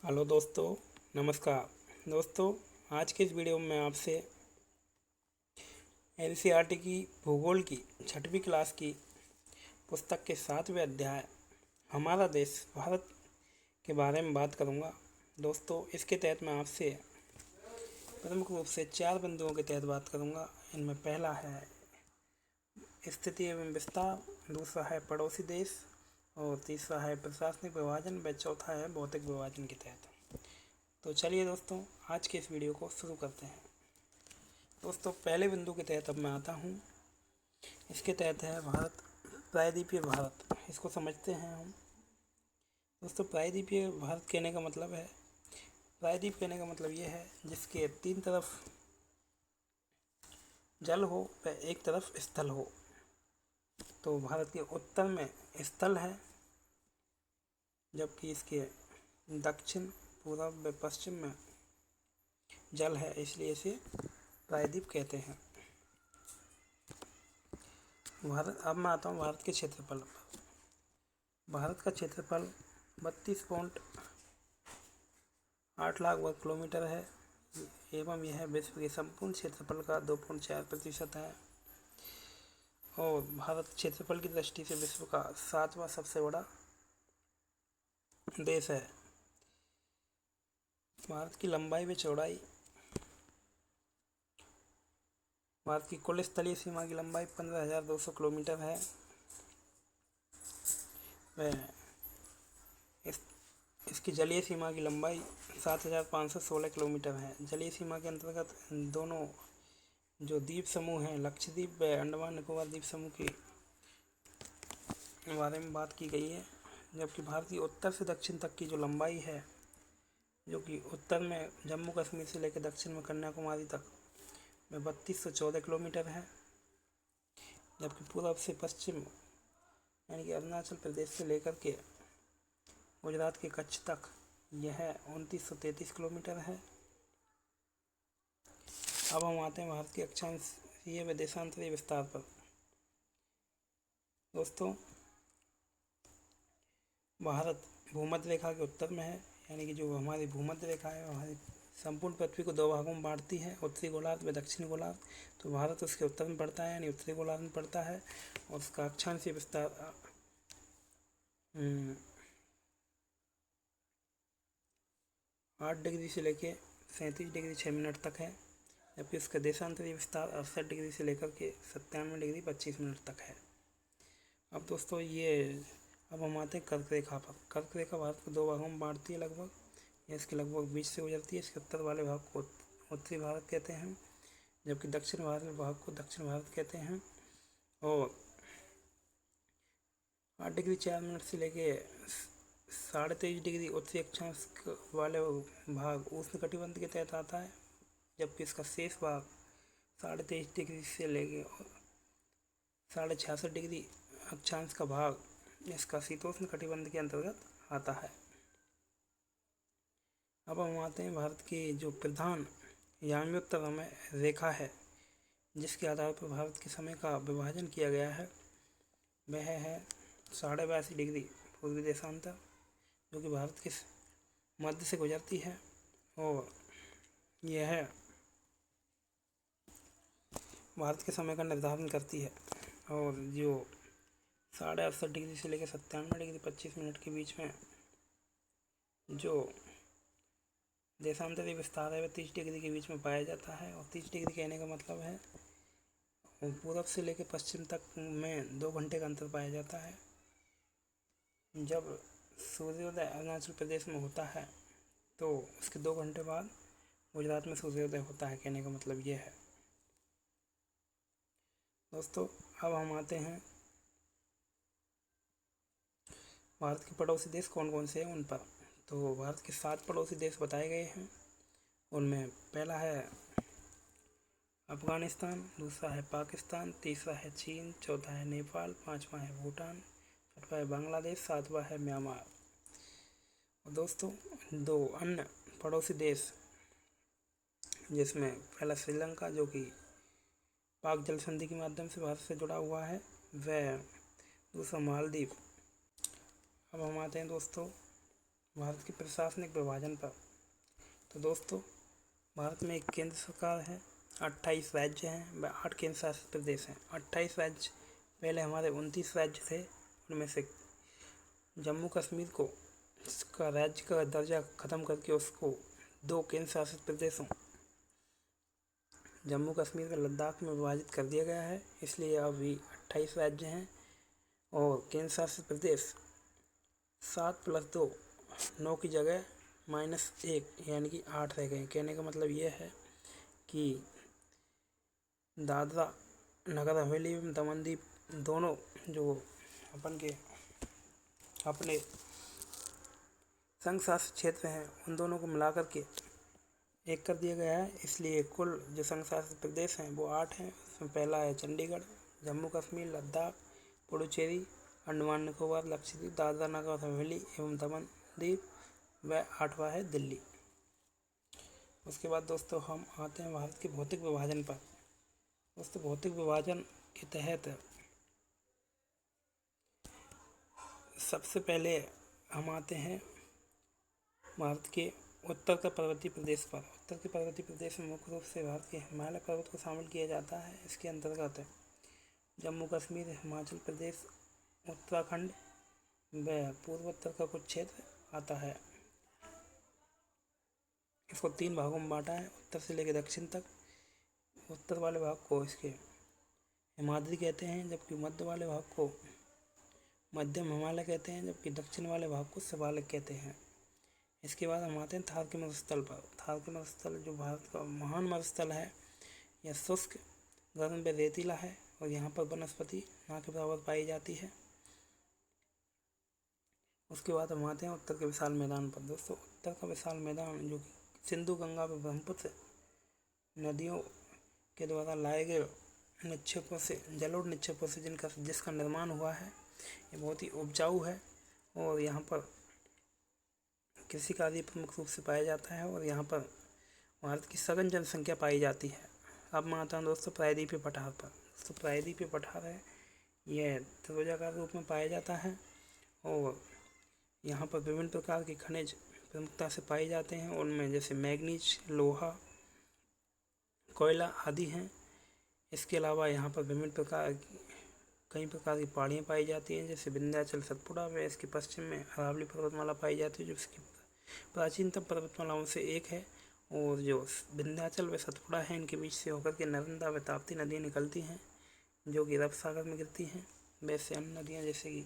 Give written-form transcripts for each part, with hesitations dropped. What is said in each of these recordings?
Hello दोस्तों, नमस्कार। दोस्तों, आज के इस वीडियो में मैं आपसे एनसीईआरटी की भूगोल की 6वीं क्लास की पुस्तक के 7वें अध्याय हमारा देश भारत के बारे में बात करूंगा। दोस्तों, इसके तहत मैं आपसे प्रमुख रूप से 4 बिंदुओं के तहत बात करूंगा। इनमें पहला है स्थिति एवं विस्तार, दूसरा है पड़ोसी देश और तीसरा है प्रशासनिक विभाजन व चौथा है भौतिक विभाजन के तहत। तो चलिए दोस्तों, आज के इस वीडियो को शुरू करते हैं। दोस्तों, पहले बिंदु के तहत अब मैं आता हूँ। इसके तहत है भारत, प्रायद्वीपीय भारत। इसको समझते हैं हम। दोस्तों, प्रायद्वीपीय भारत कहने का मतलब है, प्रायद्वीप कहने का मतलब ये है जिसके 3 तरफ जल हो व एक तरफ स्थल हो। तो भारत के उत्तर में स्थल है, जबकि इसके दक्षिण, पूर्व व पश्चिम में जल है, इसलिए इसे प्रायद्वीप कहते हैं। भारत, अब मैं आता हूँ भारत के क्षेत्रफल पर। भारत का क्षेत्रफल 32.8 लाख वर्ग किलोमीटर है एवं यह विश्व के संपूर्ण क्षेत्रफल का 2.4% है और भारत क्षेत्रफल की दृष्टि से विश्व का 7वां सबसे बड़ा देश है। भारत की लंबाई व चौड़ाई, भारत की कुल स्थलीय सीमा की लंबाई 15,200 किलोमीटर है। वह इसकी जलीय सीमा की लंबाई 7,516 किलोमीटर है। जलीय सीमा के अंतर्गत दोनों जो द्वीप समूह हैं, लक्षद्वीप व अंडमान निकोबार द्वीप समूह के बारे में बात की गई है। जबकि भारत की उत्तर से दक्षिण तक की जो लंबाई है, जो कि उत्तर में जम्मू कश्मीर से लेकर दक्षिण में कन्याकुमारी तक में 3214 किलोमीटर है। जबकि पूर्व से पश्चिम यानी कि अरुणाचल प्रदेश से लेकर के गुजरात के कच्छ तक यह 2933 किलोमीटर है। अब हम आते हैं भारत के अक्षांशीय व देशांतरीय विस्तार पर। दोस्तों, भारत भूमध्य रेखा के उत्तर में है, यानी कि जो हमारी भूमध्य रेखा है हमारी संपूर्ण पृथ्वी को 2 भागों में बांटती है, उत्तरी गोलार्ध व दक्षिणी गोलार्ध। तो भारत उसके उत्तर में पड़ता है, यानी उत्तरी गोलार्ध में पड़ता है और उसका अक्षांशीय विस्तार 8 डिग्री से लेके 37 डिग्री 6 मिनट तक है। जबकि उसका देशांतरीय विस्तार 68 डिग्री से लेकर के 97 डिग्री 25 मिनट तक है। अब दोस्तों, अब हम आते हैं कर्क रेखा पर। कर्क रेखा भारत को 2 भागों में बांटती है लगभग। यह इसके लगभग बीच से गुजरती है। इसके उत्तर वाले भाग को उत्तरी भारत कहते हैं, जबकि दक्षिण भारत के भाग को दक्षिण भारत कहते हैं। और 8 डिग्री 4 मिनट से लेके 23.5 डिग्री उत्तरी अक्षांश वाले भाग उष्ण कटिबंध के तहत आता है। जबकि इसका शेष भाग 23.5 डिग्री से लेके 66.5 डिग्री अक्षांश का भाग इसका शीतोष्ण कटिबंध के अंतर्गत आता है। अब हम आते हैं भारत की जो प्रधान याम्योत्तर रेखा है, जिसके आधार पर भारत के समय का विभाजन किया गया है, वह है 82.5 डिग्री पूर्वी देशांतर, जो कि भारत के मध्य से गुजरती है और यह भारत के समय का निर्धारण करती है। और जो 68.5 डिग्री से लेकर 97 डिग्री 25 मिनट के बीच में जो देशांतरीय विस्तार है वह 30 डिग्री के बीच में पाया जाता है। और 30 डिग्री कहने का मतलब है पूर्व से लेकर पश्चिम तक में 2 घंटे का अंतर पाया जाता है। जब सूर्योदय अरुणाचल प्रदेश में होता है तो उसके 2 घंटे बाद गुजरात में सूर्योदय होता है, कहने का मतलब ये है। दोस्तों, अब हम आते हैं भारत के पड़ोसी देश कौन कौन से हैं उन पर। तो भारत के 7 पड़ोसी देश बताए गए हैं। उनमें पहला है अफगानिस्तान, दूसरा है पाकिस्तान, तीसरा है चीन, चौथा है नेपाल, 5वां है भूटान, 6वां है बांग्लादेश, 7वां है म्यांमार। और दोस्तों, 2 अन्य पड़ोसी देश, जिसमें पहला श्रीलंका, जो कि पाक जल संधि के माध्यम से भारत से जुड़ा हुआ है, वह दूसरा मालदीव। अब हम आते हैं दोस्तों भारत के प्रशासनिक विभाजन पर। तो दोस्तों, भारत में एक केंद्र सरकार है, 28 राज्य हैं व 8 केंद्र शासित प्रदेश हैं। 28 राज्य, पहले हमारे 29 राज्य थे, उनमें से जम्मू कश्मीर को इसका राज्य का दर्जा ख़त्म करके उसको 2 केंद्र शासित प्रदेशों जम्मू कश्मीर व लद्दाख में विभाजित कर दिया गया है। इसलिए अभी 28 राज्य हैं और केंद्र शासित प्रदेश 7 + 2 9 की जगह -1 यानी कि 8 रह गए। कहने का मतलब ये है कि दादरा नगर हवेली एवं दमन दीव दोनों जो अपने संघ शासित क्षेत्र हैं, उन दोनों को मिलाकर के एक कर दिया गया है। इसलिए कुल जो संघ शासित प्रदेश हैं वो 8 हैं। उसमें पहला है चंडीगढ़, जम्मू कश्मीर, लद्दाख, पुडुचेरी, अंडमान निकोबार, लक्षद्वीप, दादरा नगर हवेली एवं दमन दीव व 8वां है दिल्ली। उसके बाद दोस्तों हम आते हैं भारत के भौतिक विभाजन पर। दोस्तों, भौतिक विभाजन के तहत सबसे पहले हम आते हैं भारत के उत्तर का पर्वतीय प्रदेश पर। उत्तर के पर्वतीय प्रदेश में मुख्य रूप से भारत के हिमालय पर्वत को शामिल किया जाता है। इसके अंतर्गत जम्मू कश्मीर, हिमाचल प्रदेश, उत्तराखंड व पूर्वोत्तर का कुछ क्षेत्र आता है। इसको 3 भागों में बांटा है, उत्तर से लेकर दक्षिण तक। उत्तर वाले भाग को इसके हिमाद्री कहते हैं, जबकि मध्य वाले भाग को मध्यम हिमालय कहते हैं, जबकि दक्षिण वाले भाग को शिवालिक कहते हैं। इसके बाद हम आते हैं थार के मरुस्थल पर। थार के मरुस्थल जो भारत का महान मरुस्थल है, यह शुष्क, गर्म व रेतीला है और यहाँ पर वनस्पति ना के बराबर पाई जाती है। उसके बाद हम आते हैं उत्तर के विशाल मैदान पर। दोस्तों, उत्तर का विशाल मैदान जो कि सिंधु, गंगा व ब्रह्मपुत्र नदियों के द्वारा लाए गए निक्षेपों से, जलोढ़ निक्षेपों से जिसका निर्माण हुआ है, ये बहुत ही उपजाऊ है और यहाँ पर कृषि कार्य प्रमुख रूप से पाया जाता है और यहाँ पर भारत की सघन जनसंख्या पाई जाती है। अब मैं आता हूँ दोस्तों प्रायद्वीपीय पठार पर। दोस्तों, प्रायद्वीपीय पठार है, यह त्रिभुजाकार रूप में पाया जाता है और यहाँ पर विभिन्न प्रकार के खनिज प्रमुखता से पाए जाते हैं। उनमें जैसे मैग्नीज, लोहा, कोयला आदि हैं। इसके अलावा यहाँ पर कई प्रकार की पहाड़ियाँ पाई जाती हैं, जैसे विंध्याचल, सतपुड़ा व इसके पश्चिम में अरावली पर्वतमाला पाई जाती है, जो इसकी प्राचीनतम पर्वतमालाओं से एक है। और जो विंध्याचल व सतपुड़ा है, इनके बीच से होकर के नर्मदा व ताप्ती नदियाँ निकलती हैं, जो कि अरब सागर में गिरती हैं। वैसे अन्य नदियाँ जैसे कि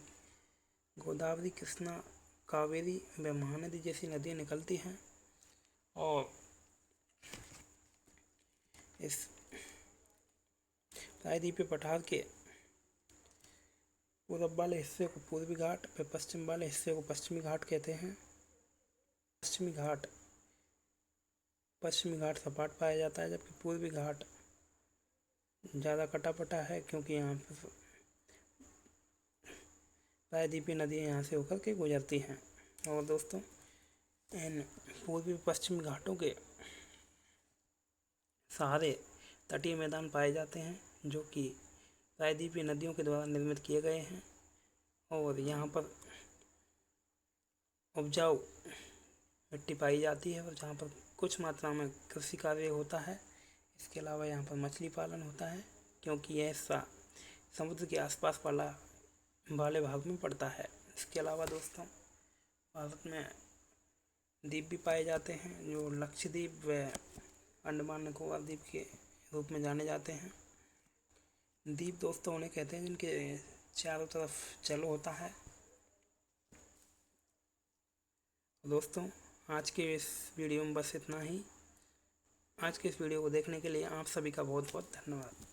गोदावरी, कृष्णा, कावेरी व महानदी जैसी नदियाँ निकलती हैं। और इस प्रायद्वीपीय पठार के पूर्व वाले हिस्से को पूर्वी घाट व पश्चिम वाले हिस्से को पश्चिमी घाट कहते हैं। पश्चिमी घाट सपाट पाया जाता है, जबकि पूर्वी घाट ज़्यादा कटा-पटा है, क्योंकि यहाँ पर प्रायद्वीपीय नदियाँ यहाँ से होकर के गुजरती हैं। और दोस्तों, इन पूर्वी पश्चिमी घाटों के सहारे तटीय मैदान पाए जाते हैं, जो कि प्रायद्वीपीय नदियों के द्वारा निर्मित किए गए हैं और यहाँ पर उपजाऊ मिट्टी पाई जाती है और जहाँ पर कुछ मात्रा में कृषि कार्य होता है। इसके अलावा यहाँ पर मछली पालन होता है, क्योंकि यह हिस्सा समुद्र के आसपास वाले भाग में पड़ता है। इसके अलावा दोस्तों, भारत में द्वीप भी पाए जाते हैं, जो लक्षद्वीप व अंडमान निकोबार द्वीप के रूप में जाने जाते हैं। द्वीप दोस्तों उन्हें कहते हैं जिनके चारों तरफ जल होता है। दोस्तों, आज के इस वीडियो में बस इतना ही। आज के इस वीडियो को देखने के लिए आप सभी का बहुत बहुत धन्यवाद।